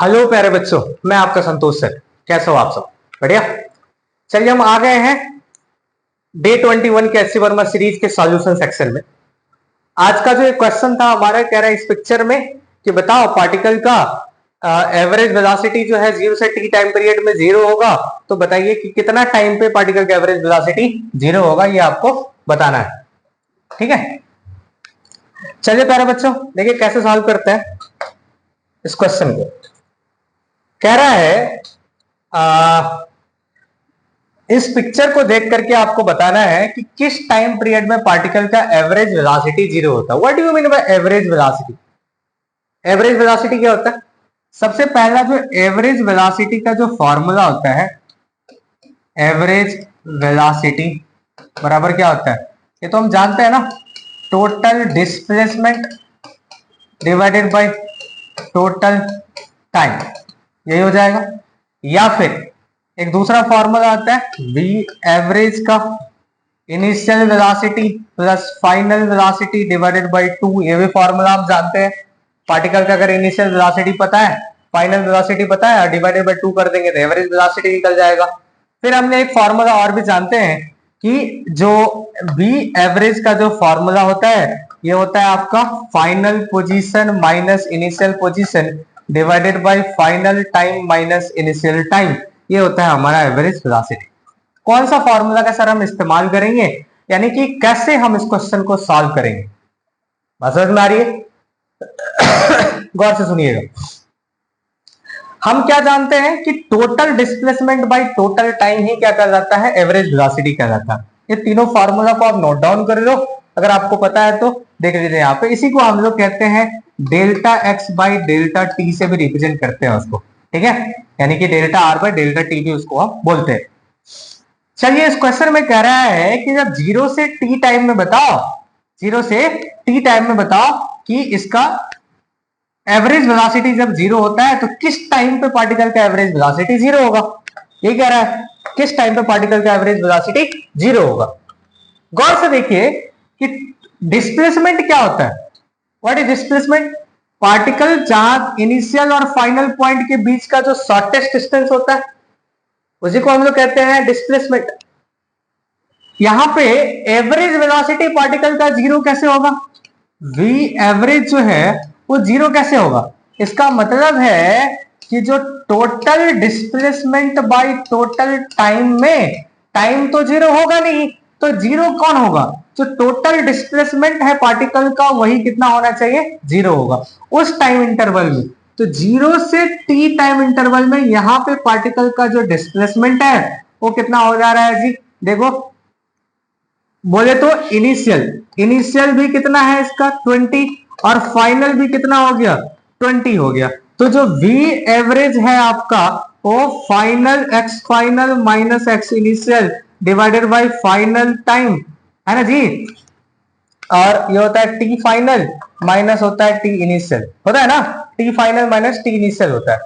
Hello प्यारे बच्चों, मैं आपका संतोष सर। कैसे हो आप सब? बढ़िया। चलिए हम आ गए हैं डे 21 के एससी वर्मा सीरीज के सॉल्यूशन सेक्शन में। आज का जो एक क्वेश्चन था हमारा, कह रहा है इस पिक्चर में कि बताओ पार्टिकल का एवरेज वेलोसिटी जो है 0 से टी टाइम पीरियड में 0 होगा, तो बताइए कि कितना टाइम पे पार्टिकल का एवरेज वेलोसिटी 0 होगा, ये आपको बताना है। ठीक है, चलिए प्यारे बच्चों देखिए कैसे सॉल्व करते हैं इस क्वेश्चन को। कह रहा है इस पिक्चर को देख करके आपको बताना है कि किस टाइम पीरियड में पार्टिकल का एवरेज वेलोसिटी 0 होता है। What do you mean by average velocity? Average velocity क्या होता है? सबसे पहला जो एवरेज वेलोसिटी का जो फॉर्मूला होता है, एवरेज वेलोसिटी बराबर क्या होता है? ये तो हम जानते हैं ना, total displacement divided by total time, यही हो जाएगा। या फिर एक दूसरा फॉर्मूला आता है v एवरेज का initial velocity plus final velocity divided by 2, ये भी फॉर्मूला आप जानते हैं। पार्टिकल का अगर इनिशियल वेलोसिटी पता है, फाइनल वेलोसिटी पता है, और डिवाइडेड बाय 2 कर देंगे तो एवरेज वेलोसिटी निकल जाएगा। फिर हमने एक फॉर्मूला और भी जानते हैं कि जो v एवरेज का जो फॉर्मूला होता है, ये होता है आपका final position minus initial position divided by final time minus initial time, ये होता है हमारा एवरेज वेलोसिटी। कौन सा फॉर्मूला का सर हम इस्तेमाल करेंगे, यानी कि कैसे हम इस क्वेश्चन को सॉल्व करेंगे, बात समझ में आ रही है? गौर से सुनिएगा। हम क्या जानते हैं कि total displacement by total time ही क्या कहलाता है? एवरेज वेलोसिटी कहलाता है। ये तीनों फॉर्मूला को आप नोट डाउन कर लो, अगर आपको पता है तो देख लीजिए यहाँ पे। इसी को हम लोग कहते हैं delta x by delta T से भी रिप्रेजेंट करते हैं उसको, ठीक है, यानी कि delta R by delta T भी उसको आप बोलते हैं। चलिए इस क्वेश्चन में कह रहा है कि जब 0 से टी टाइम में बताओ, 0 से टी टाइम में बताओ कि इसका एवरेज वेलोसिटी जब 0 होता है तो किस टाइम पे पार्टिकल का एवरेज वेलोसिटी 0 होगा। ये कह रहा है किस टाइम पे पार्टिकल का एवरेज वेलोसिटी 0 होगा। गौर से देखिए कि डिस्प्लेसमेंट क्या होता है। What is displacement? पार्टिकल जहां इनिशियल और फाइनल पॉइंट के बीच का जो शॉर्टेस्ट डिस्टेंस होता है, उसी को हम लोग कहते हैं डिस्प्लेसमेंट। यहां पे एवरेज वेलोसिटी पार्टिकल का 0 कैसे होगा? v एवरेज जो है वो 0 कैसे होगा? इसका मतलब है कि जो total displacement by total time में, टाइम तो 0 होगा नहीं, तो 0 कौन होगा? जो टोटल डिस्प्लेसमेंट है पार्टिकल का वही कितना होना चाहिए? 0 होगा उस टाइम इंटरवल में। तो 0 से t टाइम इंटरवल में यहां पे पार्टिकल का जो डिस्प्लेसमेंट है वो कितना हो जा रहा है जी? देखो, बोले तो इनिशियल भी कितना है इसका 20, और फाइनल भी कितना हो गया? 20 हो गया। तो जो v एवरेज है आपका वो final x final minus x initial divided by final time है ना जी, और ये होता है टी फाइनल माइनस होता है टी इनिशियल, होता है ना, T final minus T initial होता है।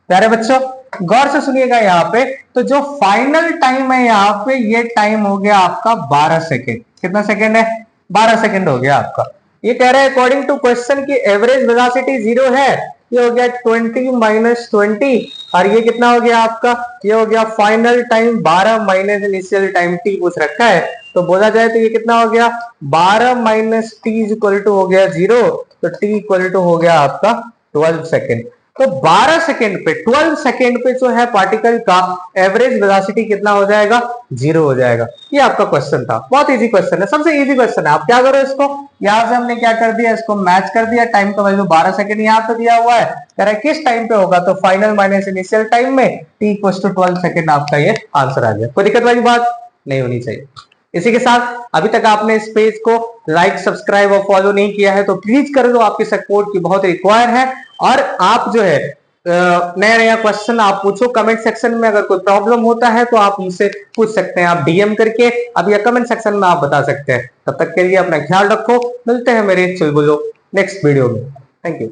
प्यारे बच्चों गौर से सुनिएगा यहाँ पे, तो जो फाइनल टाइम है यहाँ पे, ये टाइम हो गया आपका 12 सेकेंड। कितना सेकेंड है? 12 सेकेंड हो गया आपका। ये कह रहा है अकॉर्डिंग टू क्वेश्चन की एवरेज वेलोसिटी 0 है, ये हो गया 20 माइनस 20, और ये कितना हो गया आपका? ये हो गया final time 12 minus initial time T पूछ रखा है, तो बोला जाए तो ये कितना हो गया? 12 minus T is equal to हो गया 0, तो टी इक्वल टू हो गया आपका 12 सेकेंड। तो 12 सेकेंड पे 12 सेकेंड पे जो है पार्टिकल का एवरेज वेलोसिटी कितना हो जाएगा? 0 हो जाएगा। ये आपका क्वेश्चन था, बहुत इजी क्वेश्चन है, सबसे इजी क्वेश्चन है। आप क्या करो, इसको यहां से हमने क्या कर दिया, इसको मैच कर दिया। टाइम का वैल्यू 12 सेकेंड यहाँ पे दिया हुआ है, कह रहा है किस टाइम पे होगा, तो फाइनल माइनस इनिशियल टाइम में टी इक्वल टू 12 सेकेंड आपका ये आंसर आ गया। कोई दिक्कत वाली बात नहीं होनी चाहिए। इसी के साथ अभी तक आपने इस पेज को लाइक सब्सक्राइब और फॉलो नहीं किया है तो प्लीज कर दो, आपकी सपोर्ट की बहुत रिक्वायर है। और आप जो है नया नया क्वेश्चन आप पूछो कमेंट सेक्शन में, अगर कोई प्रॉब्लम होता है तो आप मुझसे पूछ सकते हैं, आप डीएम करके अब या कमेंट सेक्शन में आप बता सकते हैं। तब तक के लिए अपना ख्याल रखो, मिलते हैं मेरे चुलबुलो नेक्स्ट वीडियो में। Thank you.